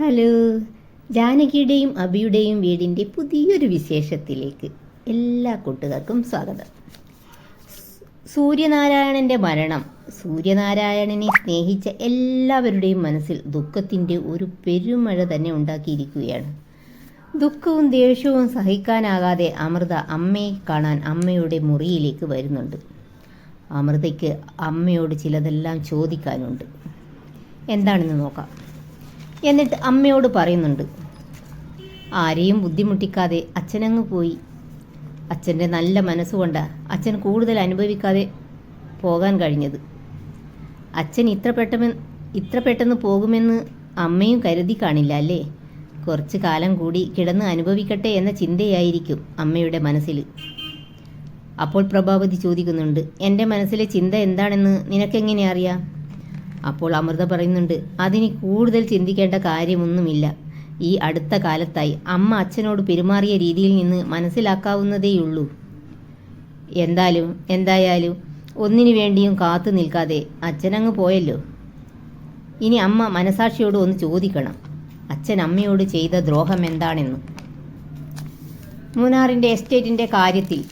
Hello, ജാനകിയുടെയും അബിയുടെയും വീടിൻ്റെ പുതിയൊരു വിശേഷത്തിലേക്ക് എല്ലാ കൂട്ടുകാർക്കും സ്വാഗതം. സൂര്യനാരായണൻ്റെ മരണം സൂര്യനാരായണനെ സ്നേഹിച്ച എല്ലാവരുടെയും മനസ്സിൽ ദുഃഖത്തിൻ്റെ ഒരു പെരുമഴ തന്നെ ഉണ്ടാക്കിയിരിക്കുകയാണ്. ദുഃഖവും ദേഷ്യവും സഹിക്കാനാകാതെ അമൃത അമ്മയെ കാണാൻ അമ്മയുടെ മുറിയിലേക്ക് വരുന്നുണ്ട്. അമൃതയ്ക്ക് അമ്മയോട് ചിലതെല്ലാം ചോദിക്കാനുണ്ട്. എന്താണെന്ന് നോക്കാം. എന്നിട്ട് അമ്മയോട് പറയുന്നുണ്ട്, ആരെയും ബുദ്ധിമുട്ടിക്കാതെ അച്ഛനങ്ങ് പോയി. അച്ഛൻ്റെ നല്ല മനസ്സുകൊണ്ടാണ് അച്ഛൻ കൂടുതൽ അനുഭവിക്കാതെ പോകാൻ കഴിഞ്ഞത്. അച്ഛൻ ഇത്ര പെട്ടെന്ന് പോകുമെന്ന് അമ്മയും കരുതി കാണില്ല അല്ലേ? കുറച്ച് കാലം കൂടി കിടന്ന് അനുഭവിക്കട്ടെ എന്ന ചിന്തയായിരിക്കും അമ്മയുടെ മനസ്സിൽ. അപ്പോൾ പ്രഭാവതി ചോദിക്കുന്നുണ്ട്, എൻ്റെ മനസ്സിലെ ചിന്ത എന്താണെന്ന് നിനക്കെങ്ങനെ അറിയാം? അപ്പോൾ അമൃത പറയുന്നുണ്ട്, അതിന് കൂടുതൽ ചിന്തിക്കേണ്ട കാര്യമൊന്നുമില്ല. ഈ അടുത്ത കാലത്തായി അമ്മ അച്ഛനോട് പെരുമാറിയ രീതിയിൽ നിന്ന് മനസ്സിലാക്കാവുന്നതേയുള്ളൂ. എന്തായാലും ഒന്നിനു വേണ്ടിയും കാത്തു നിൽക്കാതെ അച്ഛനങ്ങ് പോയല്ലോ. ഇനി അമ്മ മനസാക്ഷിയോട് ഒന്ന് ചോദിക്കണം, അച്ഛൻ അമ്മയോട് ചെയ്ത ദ്രോഹം എന്താണെന്ന്. മൂന്നാറിൻ്റെ എസ്റ്റേറ്റിൻ്റെ കാര്യത്തിൽ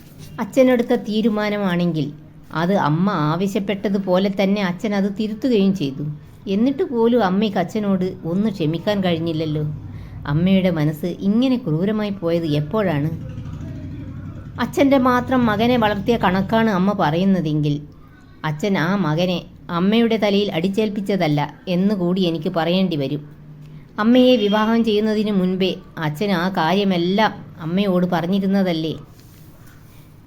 അച്ഛനെടുത്ത തീരുമാനമാണെങ്കിൽ അത് അമ്മ ആവശ്യപ്പെട്ടതുപോലെ തന്നെ അച്ഛൻ അത് തിരുത്തുകയും ചെയ്തു. എന്നിട്ട് പോലും അമ്മയ്ക്ക് അച്ഛനോട് ഒന്ന് ക്ഷമിക്കാൻ കഴിഞ്ഞില്ലല്ലോ. അമ്മയുടെ മനസ്സ് ഇങ്ങനെ ക്രൂരമായി പോയത് എപ്പോഴാണ്? അച്ഛൻ്റെ മാത്രം മകനെ വളർത്തിയ കണക്കാണ് അമ്മ പറയുന്നതെങ്കിൽ അച്ഛൻ ആ മകനെ അമ്മയുടെ തലയിൽ അടിച്ചേൽപ്പിച്ചതല്ല എന്നുകൂടി എനിക്ക് പറയേണ്ടി വരും. അമ്മയെ വിവാഹം ചെയ്യുന്നതിന് മുൻപേ അച്ഛൻ ആ കാര്യമെല്ലാം അമ്മയോട് പറഞ്ഞിരുന്നതല്ലേ?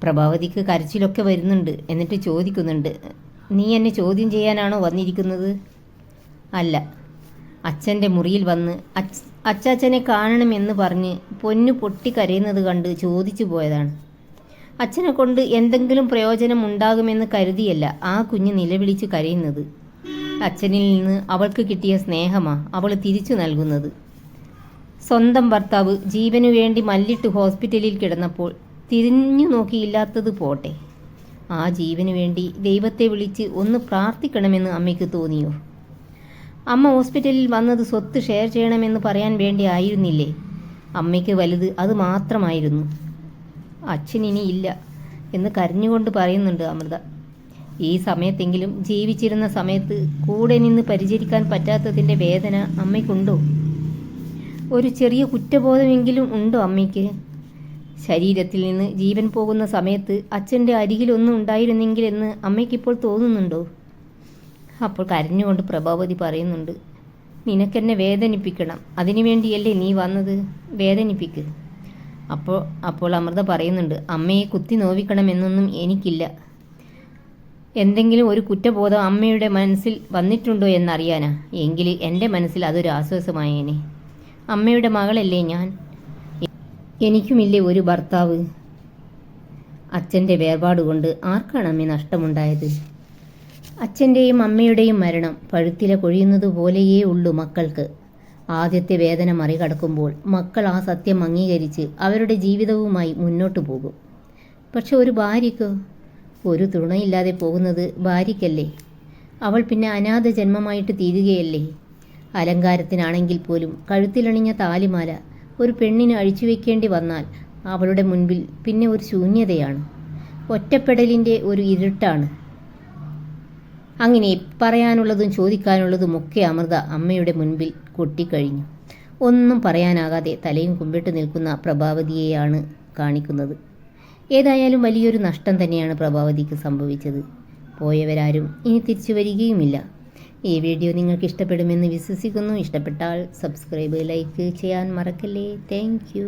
പ്രഭാവതിക്ക് കരച്ചിലൊക്കെ വരുന്നുണ്ട്. എന്നിട്ട് ചോദിക്കുന്നുണ്ട്, നീ എന്നെ ചോദ്യം ചെയ്യാനാണോ വന്നിരിക്കുന്നത്? അല്ല, അച്ഛൻ്റെ മുറിയിൽ വന്ന് അച്ചാച്ചനെ കാണണമെന്ന് പറഞ്ഞ് പൊന്നു പൊട്ടി കരയുന്നത് കണ്ട് ചോദിച്ചു പോയതാണ്. അച്ഛനെ കൊണ്ട് എന്തെങ്കിലും പ്രയോജനം ഉണ്ടാകുമെന്ന് കരുതിയല്ല ആ കുഞ്ഞ് നിലവിളിച്ച് കരയുന്നത്. അച്ഛനിൽ നിന്ന് അവൾക്ക് കിട്ടിയ സ്നേഹമാണ് അവൾ തിരിച്ചു നൽകുന്നത്. സ്വന്തം ഭർത്താവ് ജീവനു വേണ്ടി മല്ലിട്ട് ഹോസ്പിറ്റലിൽ കിടന്നപ്പോൾ തിരിഞ്ഞു നോക്കിയില്ലാത്തത് പോട്ടെ, ആ ജീവന് വേണ്ടി ദൈവത്തെ വിളിച്ച് ഒന്ന് പ്രാർത്ഥിക്കണമെന്ന് അമ്മയ്ക്ക് തോന്നിയോ? അമ്മ ഹോസ്പിറ്റലിൽ വന്നത് സ്വത്ത് ഷെയർ ചെയ്യണമെന്ന് പറയാൻ വേണ്ടി ആയിരുന്നില്ലേ? അമ്മയ്ക്ക് വലുത് അത് മാത്രമായിരുന്നു. അച്ഛൻ ഇനി ഇല്ല എന്ന് കരഞ്ഞുകൊണ്ട് പറയുന്നുണ്ട് അമൃത. ഈ സമയത്തെങ്കിലും ജീവിച്ചിരുന്ന സമയത്ത് കൂടെ നിന്ന് പരിചരിക്കാൻ പറ്റാത്തതിൻ്റെ വേദന അമ്മയ്ക്കുണ്ടോ? ഒരു ചെറിയ കുറ്റബോധമെങ്കിലും ഉണ്ടോ അമ്മയ്ക്ക്? ശരീരത്തിൽ നിന്ന് ജീവൻ പോകുന്ന സമയത്ത് അച്ഛൻ്റെ അരികിലൊന്നും ഉണ്ടായിരുന്നെങ്കിലെന്ന് അമ്മയ്ക്കിപ്പോൾ തോന്നുന്നുണ്ടോ? അപ്പോൾ കരഞ്ഞുകൊണ്ട് പ്രഭാവതി പറയുന്നുണ്ട്, നിനക്കെന്നെ വേദനിപ്പിക്കണം, അതിനുവേണ്ടിയല്ലേ നീ വന്നത്, വേദനിപ്പിക്ക്. അപ്പോൾ അമൃത പറയുന്നുണ്ട്, അമ്മയെ കുത്തി നോവിക്കണമെന്നൊന്നും എനിക്കില്ല. എന്തെങ്കിലും ഒരു കുറ്റബോധം അമ്മയുടെ മനസ്സിൽ വന്നിട്ടുണ്ടോ എന്നറിയാനാ? എങ്കിൽ എൻ്റെ മനസ്സിൽ അതൊരു ആശ്വാസമായേനെ. അമ്മയുടെ മകളല്ലേ ഞാൻ. എനിക്കുമില്ലേ ഒരു ഭർത്താവ്. അച്ഛൻ്റെ വേർപാടുകൊണ്ട് ആർക്കാണ് അമ്മ നഷ്ടമുണ്ടായത്? അച്ഛൻ്റെയും അമ്മയുടെയും മരണം പഴുത്തില കൊഴിയുന്നത് പോലെയേ ഉള്ളൂ മക്കൾക്ക്. ആദ്യത്തെ വേദന മറികടക്കുമ്പോൾ മക്കൾ ആ സത്യം അംഗീകരിച്ച് അവരുടെ ജീവിതവുമായി മുന്നോട്ടു പോകും. പക്ഷെ ഒരു ഭാര്യയ്ക്കോ? ഒരു തുണയില്ലാതെ പോകുന്നത് ഭാര്യയ്ക്കല്ലേ? അവൾ പിന്നെ അനാഥ ജന്മമായിട്ട് തീരുകയല്ലേ? അലങ്കാരത്തിനാണെങ്കിൽ പോലും കഴുത്തിലണിഞ്ഞ താലിമാല ഒരു പെണ്ണിന് അഴിച്ചുവെക്കേണ്ടി വന്നാൽ അവളുടെ മുൻപിൽ പിന്നെ ഒരു ശൂന്യതയാണ്, ഒറ്റപ്പെടലിൻ്റെ ഒരു ഇരുട്ടാണ്. അങ്ങനെ പറയാനുള്ളതും ചോദിക്കാനുള്ളതുമൊക്കെ അമൃത അമ്മയുടെ മുൻപിൽ കൊട്ടിക്കഴിഞ്ഞു. ഒന്നും പറയാനാകാതെ തലയും കുമ്പിട്ട് നിൽക്കുന്ന പ്രഭാവതിയെയാണ് കാണിക്കുന്നത്. ഏതായാലും വലിയൊരു നഷ്ടം തന്നെയാണ് പ്രഭാവതിക്ക് സംഭവിച്ചത്. പോയവരാരും ഇനി തിരിച്ചു വരികയുമില്ല. ഈ വീഡിയോ നിങ്ങൾക്ക് ഇഷ്ടപ്പെടുമെന്ന് വിശ്വസിക്കുന്നു. ഇഷ്ടപ്പെട്ടാൽ സബ്സ്ക്രൈബ്, ലൈക്ക് ചെയ്യാൻ മറക്കല്ലേ. Thank you.